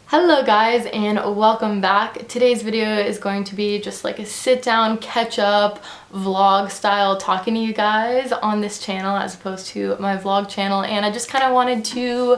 Hello guys and welcome back. Today's video is going to be just like a sit down, catch up, vlog style talking to you guys on this channel as opposed to my vlog channel, and I just kind of wanted to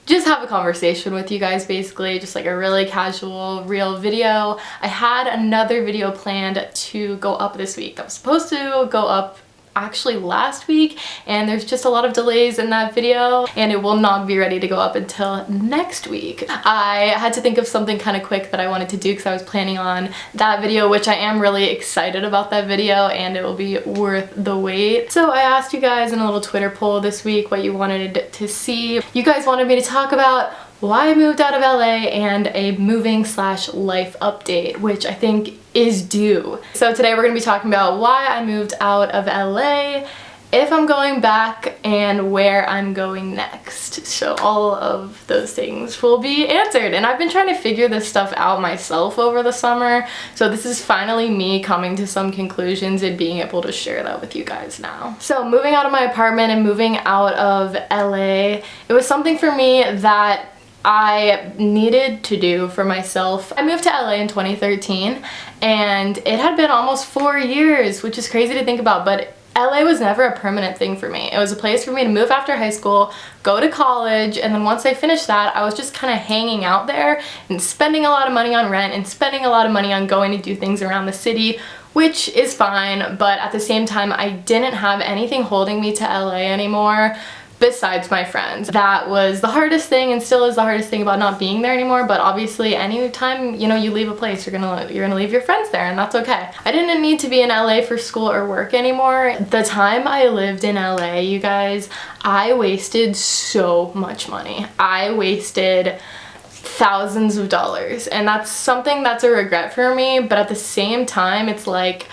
just have a conversation with you guys, basically just like a really casual, real video. I had another video planned to go up this week that was supposed to go up actually last week, and there's just a lot of delays in that video and it will not be ready to go up until next week. I had to think of something kind of quick that I wanted to do because I was planning on that video, which I am really excited about that video and it will be worth the wait. So I asked you guys in a little Twitter poll this week what you wanted to see. You guys wanted me to talk about why I moved out of LA and a moving/life update, which I think is due. So today we're going to be talking about why I moved out of LA, if I'm going back, and where I'm going next. So all of those things will be answered, and I've been trying to figure this stuff out myself over the summer, so this is finally me coming to some conclusions and being able to share that with you guys now. So moving out of my apartment and moving out of LA, it was something for me that I needed to do for myself. I moved to LA in 2013 and it had been almost 4 years, which is crazy to think about, but LA was never a permanent thing for me. It was a place for me to move after high school, go to college, and then once I finished that, I was just kind of hanging out there and spending a lot of money on rent and spending a lot of money on going to do things around the city, which is fine, but at the same time, I didn't have anything holding me to LA anymore besides my friends. That was the hardest thing and still is the hardest thing about not being there anymore, but obviously anytime, you know, you leave a place, you're gonna leave your friends there, and that's okay. I didn't need to be in LA for school or work anymore. The time I lived in LA, you guys, I wasted so much money. I wasted thousands of dollars, and that's something that's a regret for me, but at the same time, it's like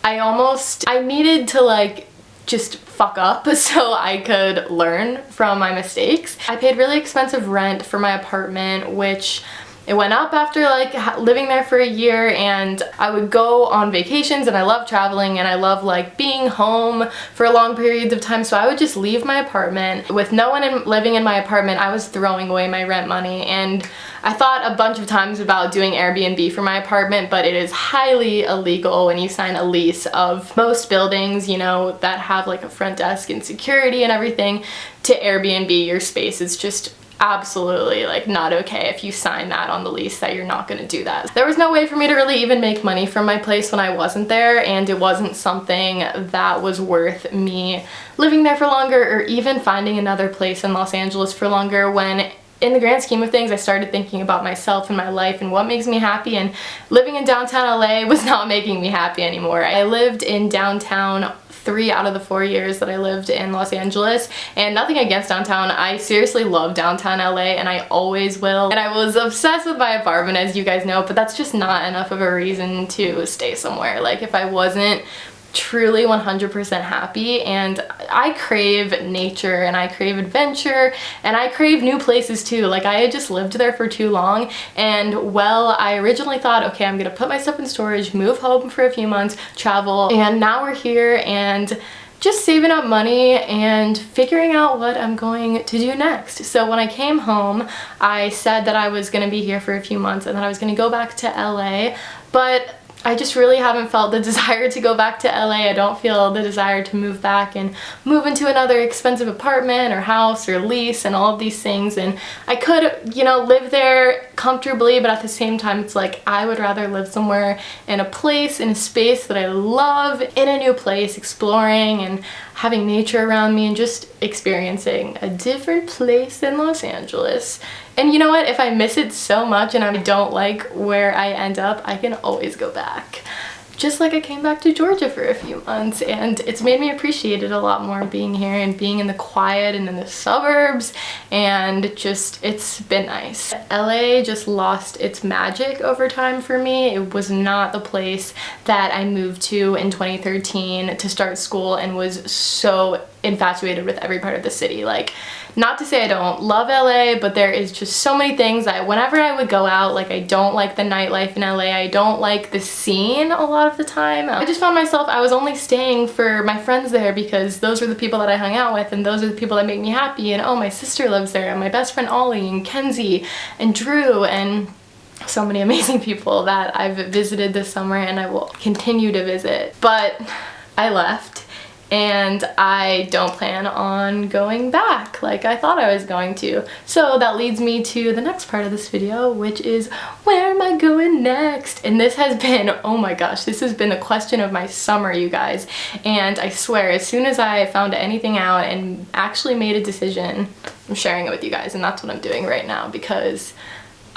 I needed to like just fuck up so I could learn from my mistakes. I paid really expensive rent for my apartment, which it went up after like living there for a year, and I would go on vacations and I love traveling and I love like being home for long periods of time, so I would just leave my apartment. With no one living in my apartment, I was throwing away my rent money, and I thought a bunch of times about doing Airbnb for my apartment, but it is highly illegal when you sign a lease of most buildings, you know, that have like a front desk and security and everything, to Airbnb your space. It's just absolutely like not okay if you sign that on the lease that you're not going to do that. There was no way for me to really even make money from my place when I wasn't there, and it wasn't something that was worth me living there for longer or even finding another place in Los Angeles for longer, when in the grand scheme of things, I started thinking about myself and my life and what makes me happy, and living in downtown LA was not making me happy anymore. I lived in downtown 3 out of the 4 years that I lived in Los Angeles, and nothing against downtown. I seriously love downtown LA and I always will. And I was obsessed with my apartment, as you guys know, but that's just not enough of a reason to stay somewhere. Like if I wasn't truly 100% happy, and I crave nature and I crave adventure and I crave new places too. Like I had just lived there for too long, and well, I originally thought, okay, I'm gonna put my stuff in storage, move home for a few months, travel, and now we're here and just saving up money and figuring out what I'm going to do next. So when I came home, I said that I was gonna be here for a few months and that I was gonna go back to LA, but I just really haven't felt the desire to go back to LA. I don't feel the desire to move back and move into another expensive apartment or house or lease and all of these things. And I could, you know, live there comfortably, but at the same time, it's like I would rather live somewhere in a place, in a space that I love, in a new place, exploring and having nature around me and just experiencing a different place in Los Angeles. And you know what? If I miss it so much and I don't like where I end up, I can always go back. Just like I came back to Georgia for a few months, and it's made me appreciate it a lot more, being here and being in the quiet and in the suburbs, and just it's been nice. LA just lost its magic over time for me. It was not the place that I moved to in 2013 to start school and was so infatuated with every part of the city. Like Not to say I don't love LA, but there is just so many things that whenever I would go out, like I don't like the nightlife in LA, I don't like the scene a lot of the time. I just found myself, I was only staying for my friends there because those were the people that I hung out with and those are the people that make me happy. And oh, my sister lives there and my best friend Ollie and Kenzie and Drew and so many amazing people that I've visited this summer and I will continue to visit. But I left and I don't plan on going back like I thought I was going to. So that leads me to the next part of this video, which is where am I going next? And this has been, oh my gosh, this has been the question of my summer, you guys. And I swear, as soon as I found anything out and actually made a decision, I'm sharing it with you guys, and that's what I'm doing right now because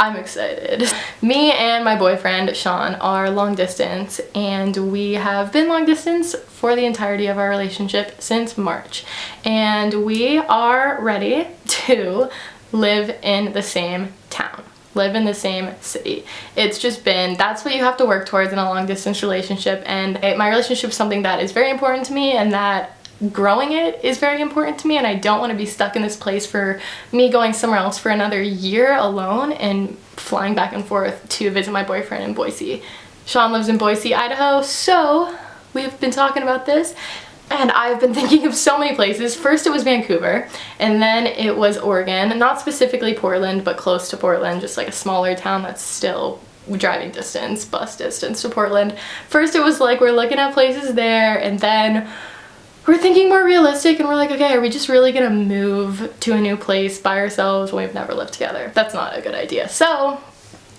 I'm excited. Me and my boyfriend, Sean, are long distance, and we have been long distance for the entirety of our relationship since March. And we are ready to live in the same town, live in the same city. It's just been, that's what you have to work towards in a long distance relationship. And my relationship is something that is very important to me, and that growing it is very important to me, and I don't want to be stuck in this place for me going somewhere else for another year alone and flying back and forth to visit my boyfriend in Boise. Sean lives in Boise, Idaho, so we've been talking about this and I've been thinking of so many places. First it was Vancouver, and then it was Oregon, not specifically Portland, but close to Portland, just like a smaller town that's still driving distance, bus distance to Portland. First it was like we're looking at places there, and then we're thinking more realistic and we're like, okay, are we just really gonna move to a new place by ourselves when we've never lived together? That's not a good idea. So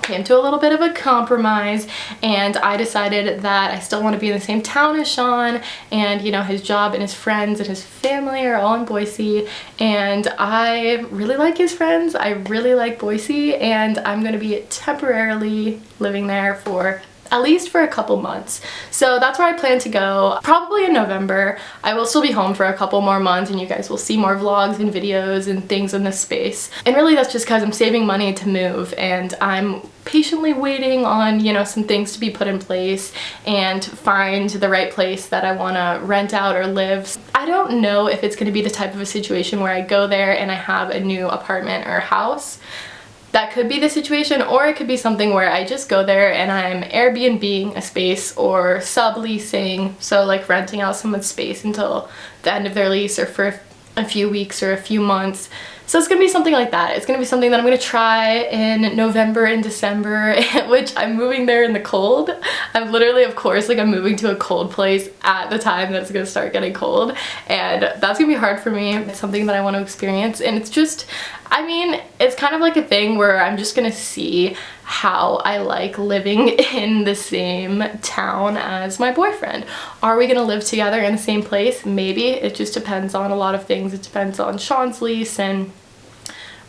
came to a little bit of a compromise, and I decided that I still want to be in the same town as Sean, and you know, his job and his friends and his family are all in Boise, and I really like his friends, I really like Boise, and I'm gonna be temporarily living there for at least for a couple months. So that's where I plan to go, probably in November. I will still be home for a couple more months, and you guys will see more vlogs and videos and things in this space. And really that's just because I'm saving money to move, and I'm patiently waiting on, you know, some things to be put in place and find the right place that I want to rent out or live. I don't know if it's going to be the type of a situation where I go there and I have a new apartment or house. That could be the situation, or it could be something where I just go there and I'm Airbnb-ing a space or subleasing, so like renting out someone's space until the end of their lease or for a few weeks or a few months. So it's gonna be something like that. It's gonna be something that I'm gonna try in November and December, which I'm moving there in the cold. I'm literally, of course, like I'm moving to a cold place at the time that it's gonna start getting cold, and that's gonna be hard for me. It's something that I want to experience, and it's just, I mean, it's kind of like a thing where I'm just gonna see how I like living in the same town as my boyfriend. Are we gonna live together in the same place? Maybe. It just depends on a lot of things. It depends on Sean's lease and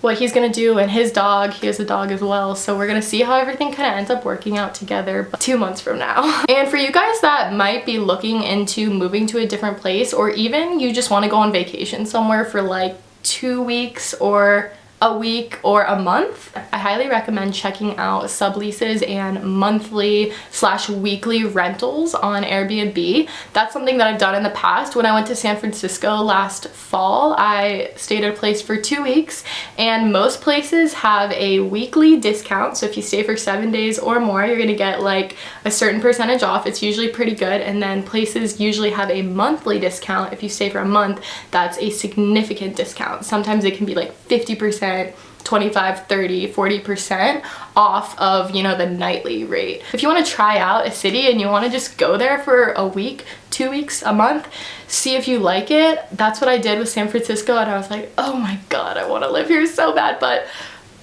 what he's gonna do, and his dog. He has a dog as well, so we're gonna see how everything kind of ends up working out together 2 months from now. And for you guys that might be looking into moving to a different place, or even you just want to go on vacation somewhere for like 2 weeks or a week or a month, I highly recommend checking out subleases and monthly/weekly rentals on Airbnb. That's something that I've done in the past. When I went to San Francisco last fall, I stayed at a place for 2 weeks, and most places have a weekly discount. So if you stay for 7 days or more, you're gonna get like a certain percentage off. It's usually pretty good. And then places usually have a monthly discount. If you stay for a month, that's a significant discount. Sometimes it can be like 50%, 25, 30, 40% off of, you know, the nightly rate. If you want to try out a city and you want to just go there for a week, 2 weeks, a month, see if you like it. That's what I did with San Francisco, and I was like, oh my god, I want to live here so bad, but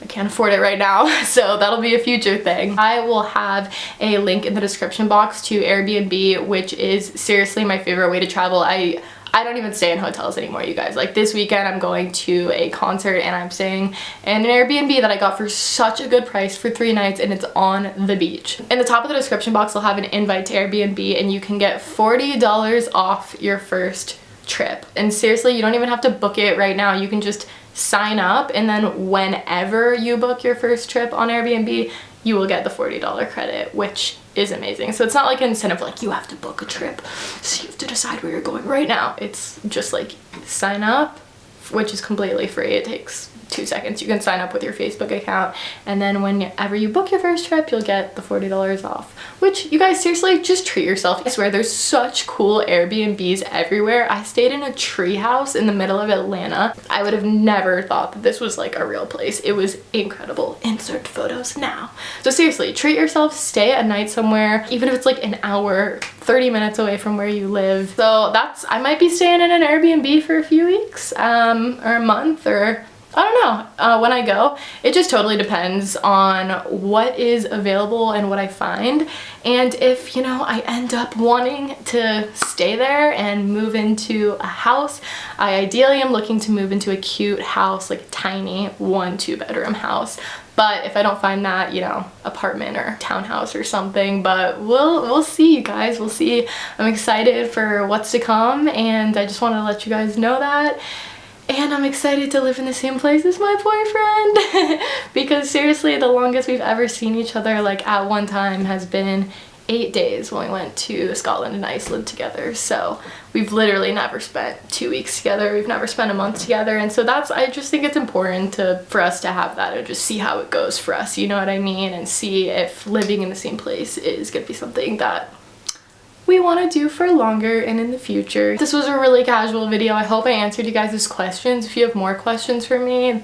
I can't afford it right now, so that'll be a future thing. I will have a link in the description box to Airbnb, which is seriously my favorite way to travel. I don't even stay in hotels anymore, you guys. Like this weekend I'm going to a concert and I'm staying in an Airbnb that I got for such a good price for 3 nights, and it's on the beach. In the top of the description box I'll have an invite to Airbnb, and you can get $40 off your first trip. And seriously, you don't even have to book it right now. You can just sign up, and then whenever you book your first trip on Airbnb, you will get the $40 credit, which is amazing. So it's not like an incentive like you have to book a trip, so you have to decide where you're going right now. It's just like sign up, which is completely free. It takes 2 seconds. You can sign up with your Facebook account, and then whenever you book your first trip, you'll get the $40 off, which you guys seriously just treat yourself. I swear there's such cool Airbnbs everywhere. I stayed in a tree house in the middle of Atlanta. I would have never thought that this was like a real place. It was incredible. Insert photos now. So seriously, treat yourself, stay a night somewhere, even if it's like an hour, 30 minutes away from where you live. So I might be staying in an Airbnb for a few weeks, or a month, or I don't know, when I go. It just totally depends on what is available and what I find. And if, you know, I end up wanting to stay there and move into a house, I ideally am looking to move into a cute house, like a tiny 1-2 bedroom house. But if I don't find that, you know, apartment or townhouse or something, but we'll see, you guys, we'll see. I'm excited for what's to come, and I just want to let you guys know that. And I'm excited to live in the same place as my boyfriend because seriously, the longest we've ever seen each other, like at one time, has been 8 days when we went to Scotland and Iceland together. So we've literally never spent 2 weeks together. We've never spent a month together. And so I just think it's important for us to have that and just see how it goes for us, you know what I mean? And see if living in the same place is gonna be something that we want to do for longer and in the future. This was a really casual video. I hope I answered you guys' questions. If you have more questions for me,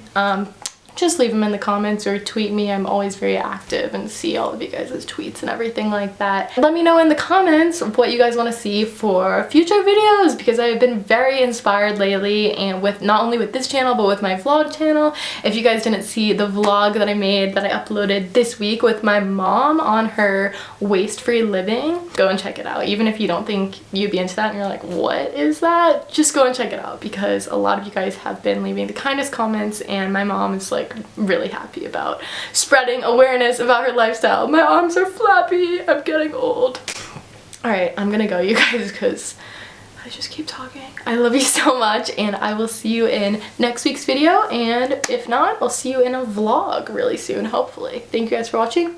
just leave them in the comments or tweet me. I'm always very active and see all of you guys' tweets and everything like that. Let me know in the comments what you guys want to see for future videos, because I've been very inspired lately, and with not only with this channel but with my vlog channel. If you guys didn't see the vlog that I made that I uploaded this week with my mom on her waste-free living, go and check it out. Even if you don't think you'd be into that and you're like, what is that? Just go and check it out, because a lot of you guys have been leaving the kindest comments, and my mom is like really happy about spreading awareness about her lifestyle. My arms are flappy. I'm getting old. All right, I'm gonna go, you guys, because I just keep talking. I love you so much, and I will see you in next week's video, and if not, I'll see you in a vlog really soon, hopefully. Thank you guys for watching.